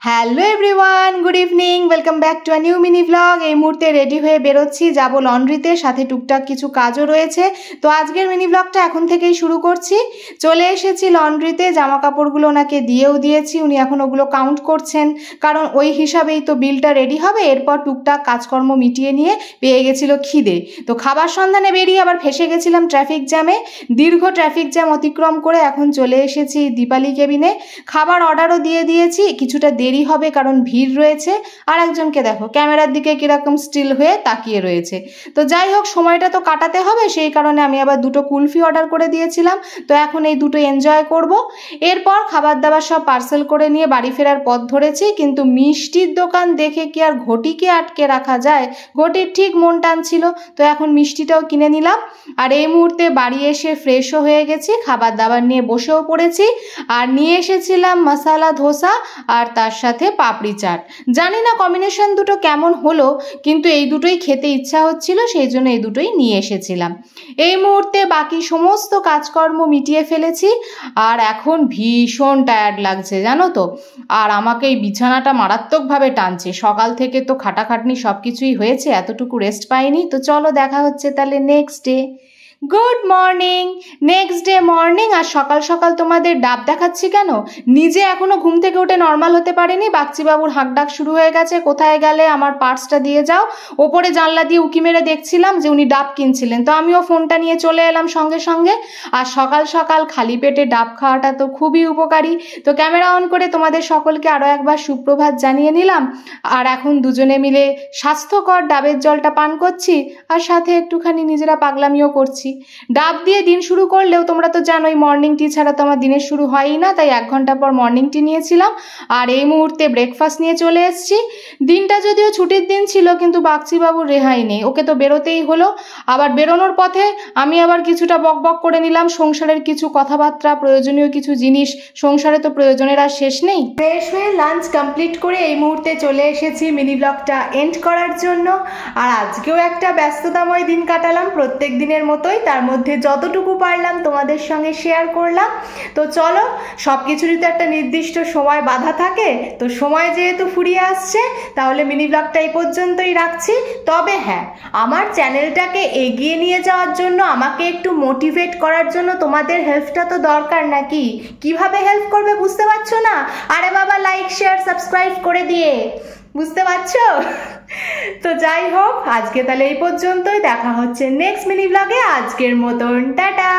Hello everyone, good evening, welcome back to a new mini blog. এই মুহূর্তে ready হয়ে বেরোচ্ছি, যাব লন্ড্রিতে, সাথে টুকটাক কিছু কাজও রয়েছে। তো আজকের মিনি ব্লগটা এখন থেকেই শুরু করছি। চলে এসেছি লন্ড্রিতে, জামা কাপড়গুলো ওনাকে দিয়েও দিয়েছি, উনি এখন ওগুলো কাউন্ট করছেন, কারণ ওই হিসাবেই তো বিলটা রেডি হবে। এরপর টুকটাক কাজকর্ম মিটিয়ে নিয়ে পেয়ে গেছিলো খিদে, তো খাবার সন্ধানে বেরিয়ে আবার ফেসে গেছিলাম ট্রাফিক জ্যামে। দীর্ঘ ট্রাফিক জ্যাম অতিক্রম করে এখন চলে এসেছি দীপালি কেবিনে। খাবার অর্ডারও দিয়ে দিয়েছি, কিছুটা দেরি হবে কারণ ভিড় রয়েছে। আর একজনকে দেখো ক্যামেরার দিকে কিরকম স্টিল হয়ে তাকিয়ে রয়েছে। তো যাই হোক, সময়টা তো কাটাতে হবে, সেই কারণে আমি আবার দুটো কুলফি অর্ডার করে দিয়েছিলাম। তো এখন এই দুটো এনজয় করব। এরপর খাবার দাবার সব পার্সেল করে নিয়ে বাড়ি ফেরার পথ ধরেছি, কিন্তু মিষ্টির দোকান দেখে কি আর ঘটিকে আটকে রাখা যায়? ঘটির ঠিক মন টানছিল, তো এখন মিষ্টিটাও কিনে নিলাম। আর এই মুহূর্তে বাড়ি এসে ফ্রেশও হয়ে গেছি, খাবার দাবার নিয়ে বসেও পড়েছি। আর নিয়ে এসেছিলাম মশালা ধোসা আর তার সাথে পাপড়ি চাট। জানি না কম্বিনেশন দুটো কেমন হলো, কিন্তু এই দুটোই খেতে ইচ্ছা হচ্ছিল, সেই জন্য এই দুটোই নিয়ে এসেছিলাম। এই মুহূর্তে বাকি সমস্ত কাজকর্ম মিটিয়ে ফেলেছি, আর এখন ভীষণ টায়ার্ড লাগছে জানো তো। আর আমাকে এই বিছানাটা মারাত্মকভাবে টানছে, সকাল থেকে তো খাটাখাটনি সব কিছুই হয়েছে, এতটুকু রেস্ট পাইনি। তো চলো দেখা হচ্ছে তাহলে next day. Good morning. Next day morning. আর সকাল সকাল তোমাদের ডাব দেখাচ্ছি কেন? নিজে এখনো ঘুম থেকে উঠে নর্মাল হতে পারিনি, বাগচিবাবুর হাঁকডাক শুরু হয়ে গেছে, কোথায় গেলে আমার পার্সটা দিয়ে যাও। ওপরে জানলা দিয়ে উকি মেরে দেখছিলাম যে উনি ডাব কিনছিলেন, তো আমিও ফোনটা নিয়ে চলে এলাম সঙ্গে সঙ্গে। আর সকাল সকাল খালি পেটে ডাব খাওয়াটা তো খুবই উপকারী। তো ক্যামেরা অন করে তোমাদের সকলকে আরও একবার সুপ্রভাত জানিয়ে নিলাম। আর এখন দুজনে মিলে স্বাস্থ্যকর ডাবের জলটা পান করছি, আর সাথে একটুখানি নিজেরা পাগলামিও করছি। ডাব দিয়ে দিন শুরু করলেও তোমরা তো জানোই মর্নিং টি ছাড়া তো আমার দিনের শুরু হয়ই না, তাই 1 ঘন্টা পর মর্নিং টি নিয়েছিলাম। আর এই মুহূর্তে ব্রেকফাস্ট নিয়ে চলে এসেছি। দিনটা যদিও ছুটির দিন ছিল, কিন্তু বাগচিবাবুর রেহাই নেই, ওকে তো বেরোতেই হলো। আবার বেরোনোর পথে আমি আবার কিছুটা বক বক করে নিলাম সংসারের কিছু কথাবার্তা, প্রয়োজনীয় কিছু জিনিস। সংসারে তো প্রয়োজনের আর শেষ নেই। ফ্রেশ হয়ে লাঞ্চ কমপ্লিট করে এই মুহূর্তে চলে এসেছি মিনি ব্লগটা এন্ড করার জন্য। আর আজকেও একটা ব্যস্ততাময় দিন কাটালাম প্রত্যেক দিনের মতোই, তার মধ্যে যতটুকু পারলাম তোমাদের সঙ্গে শেয়ার করলাম। তো চলো, সব কিছুরই তো একটা নির্দিষ্ট সময় বাধা থাকে, তো সময় যেহেতু ফুরিয়ে আসছে, তাহলে মিনি ব্লগটা এই পর্যন্তই রাখছি। তবে হ্যাঁ, আমার চ্যানেলটাকে এগিয়ে নিয়ে যাওয়ার জন্য, আমাকে একটু মোটিভেট করার জন্য তোমাদের হেল্পটা তো দরকার নাকি? কিভাবে হেল্প করবে বুঝতে পারছো না? আরে বাবা, লাইক শেয়ার সাবস্ক্রাইব করে দিয়ে, বুঝতে পারছো? তো যাই হোক, আজকে তাহলে এই পর্যন্তই, দেখা হচ্ছে নেক্সট মিনি ব্লগে। আজকের মতন টাটা।